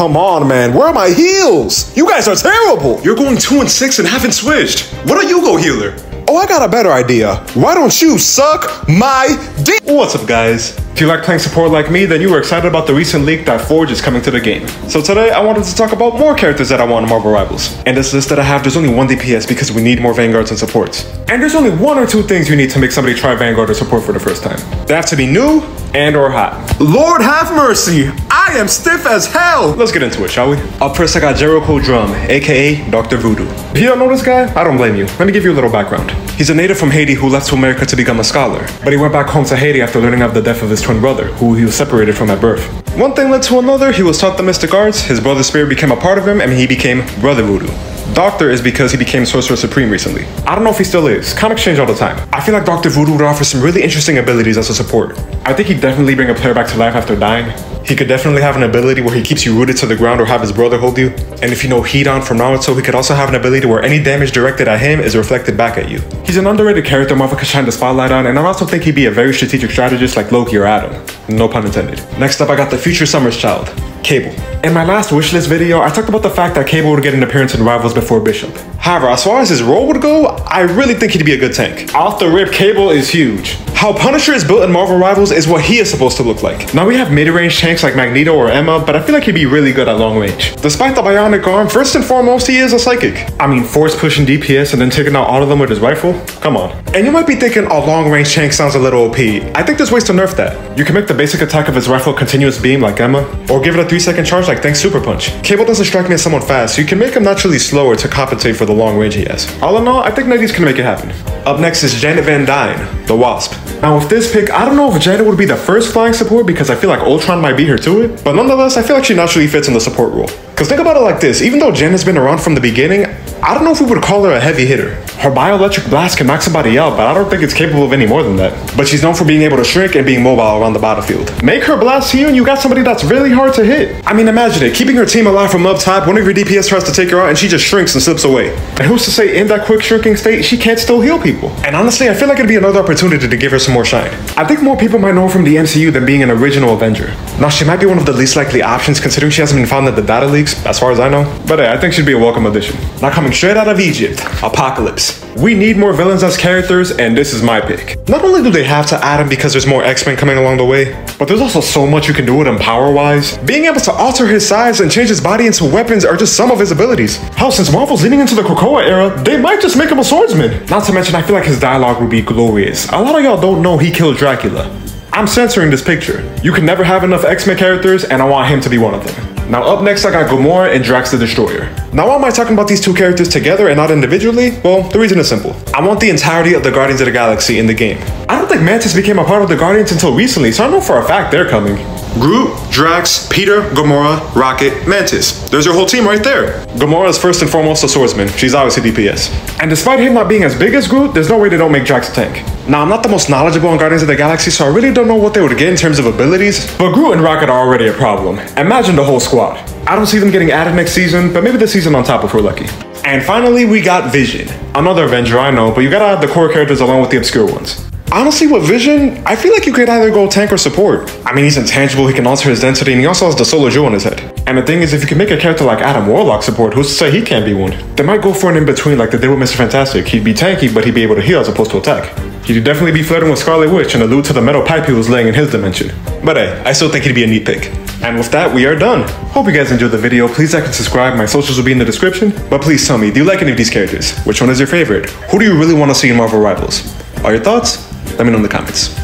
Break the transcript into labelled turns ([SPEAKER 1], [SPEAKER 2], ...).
[SPEAKER 1] Come on, man. Where are my heals? You guys are terrible. You're going 2-6 and haven't switched. What are you, go healer? Oh, I got a better idea. Why don't you suck my dick?
[SPEAKER 2] What's up, guys? If you like playing support like me, then you were excited about the recent leak that Forge is coming to the game. So today, I wanted to talk about more characters that I want in Marvel Rivals. And this list that I have, there's only one DPS because we need more Vanguards and supports. And there's only one or two things you need to make somebody try Vanguard or support for the first time. They have to be new and or hot.
[SPEAKER 1] Lord have mercy. I am stiff as hell.
[SPEAKER 2] Let's get into it, shall we? Up first, I got Jericho Drum, aka Dr. Voodoo. If you don't know this guy, I don't blame you. Let me give you a little background. He's a native from Haiti who left to America to become a scholar, but he went back home to Haiti after learning of the death of his twin brother, who he was separated from at birth. One thing led to another, he was taught the mystic arts, his brother's spirit became a part of him, and he became Brother Voodoo. Doctor is because he became Sorcerer Supreme recently. I don't know if he still is. Comics change all the time. I feel like Dr. Voodoo would offer some really interesting abilities as a support. I think he'd definitely bring a player back to life after dying. He could definitely have an ability where he keeps you rooted to the ground or have his brother hold you. And if you know Hedon from Naruto, he could also have an ability where any damage directed at him is reflected back at you. He's an underrated character Marvel could shine the spotlight on, and I also think he'd be a very strategic strategist like Loki or Adam. No pun intended. Next up, I got the future Summer's Child, Cable. In my last wishlist video, I talked about the fact that Cable would get an appearance in Rivals before Bishop. However, as far as his role would go, I really think he'd be a good tank. Off the rip, Cable is huge. How Punisher is built in Marvel Rivals is what he is supposed to look like. Now we have mid-range tanks like Magneto or Emma, but I feel like he'd be really good at long range. Despite the bionic arm, first and foremost, he is a psychic. I mean, force pushing DPS and then taking out all of them with his rifle? Come on. And you might be thinking a long-range tank sounds a little OP. I think there's ways to nerf that. You can make the basic attack of his rifle continuous beam like Emma, or give it a 3-second charge like Thanks Super Punch. Cable doesn't strike me as someone fast, so you can make him naturally slower to compensate for the long range he has. All in all, I think Nightys can make it happen. Up next is Janet Van Dyne, the Wasp. Now with this pick, I don't know if Janet would be the first flying support because I feel like Ultron might beat her to it, but nonetheless, I feel like she naturally fits in the support role. Cause think about it like this, even though Janet's been around from the beginning, I don't know if we would call her a heavy hitter. Her bioelectric blast can knock somebody out, but I don't think it's capable of any more than that. But she's known for being able to shrink and being mobile around the battlefield. Make her blast you and you got somebody that's really hard to hit. I mean, imagine it, keeping her team alive from up top, one of your DPS tries to take her out and she just shrinks and slips away. And who's to say in that quick shrinking state, she can't still heal people? And honestly, I feel like it'd be another opportunity to give her some more shine. I think more people might know her from the MCU than being an original Avenger. Now, she might be one of the least likely options considering she hasn't been found in the data leaks, as far as I know. But hey, I think she'd be a welcome addition. Now coming straight out of Egypt, Apocalypse. We need more villains as characters, and this is my pick. Not only do they have to add him because there's more X-Men coming along the way, but there's also so much you can do with him power-wise. Being able to alter his size and change his body into weapons are just some of his abilities. Hell, since Marvel's leaning into the Krakoa era, they might just make him a swordsman. Not to mention, I feel like his dialogue would be glorious. A lot of y'all don't know he killed Dracula. I'm censoring this picture. You can never have enough X-Men characters, and I want him to be one of them. Now up next, I got Gamora and Drax the Destroyer. Now why am I talking about these two characters together and not individually? Well, the reason is simple. I want the entirety of the Guardians of the Galaxy in the game. I don't think Mantis became a part of the Guardians until recently, so I know for a fact they're coming. Groot, Drax, Peter, Gamora, Rocket, Mantis. There's your whole team right there. Gamora is first and foremost a swordsman. She's obviously DPS. And despite him not being as big as Groot, there's no way they don't make Drax a tank. Now, I'm not the most knowledgeable on Guardians of the Galaxy, so I really don't know what they would get in terms of abilities, but Groot and Rocket are already a problem. Imagine the whole squad. I don't see them getting added next season, but maybe this season on top if we're lucky. And finally, we got Vision. Another Avenger, I know, but you gotta add the core characters along with the obscure ones. Honestly, with Vision, I feel like you could either go tank or support. I mean, he's intangible, he can alter his density, and he also has the solar jewel on his head. And the thing is, if you can make a character like Adam Warlock support, who's to say he can't be one? They might go for an in-between like they did with Mr. Fantastic. He'd be tanky, but he'd be able to heal as opposed to attack. He'd definitely be flirting with Scarlet Witch and allude to the metal pipe he was laying in his dimension. But hey, I still think he'd be a neat pick. And with that, we are done. Hope you guys enjoyed the video. Please like and subscribe. My socials will be in the description. But please tell me, do you like any of these characters? Which one is your favorite? Who do you really want to see in Marvel Rivals? Are your thoughts? Let me know in the comments.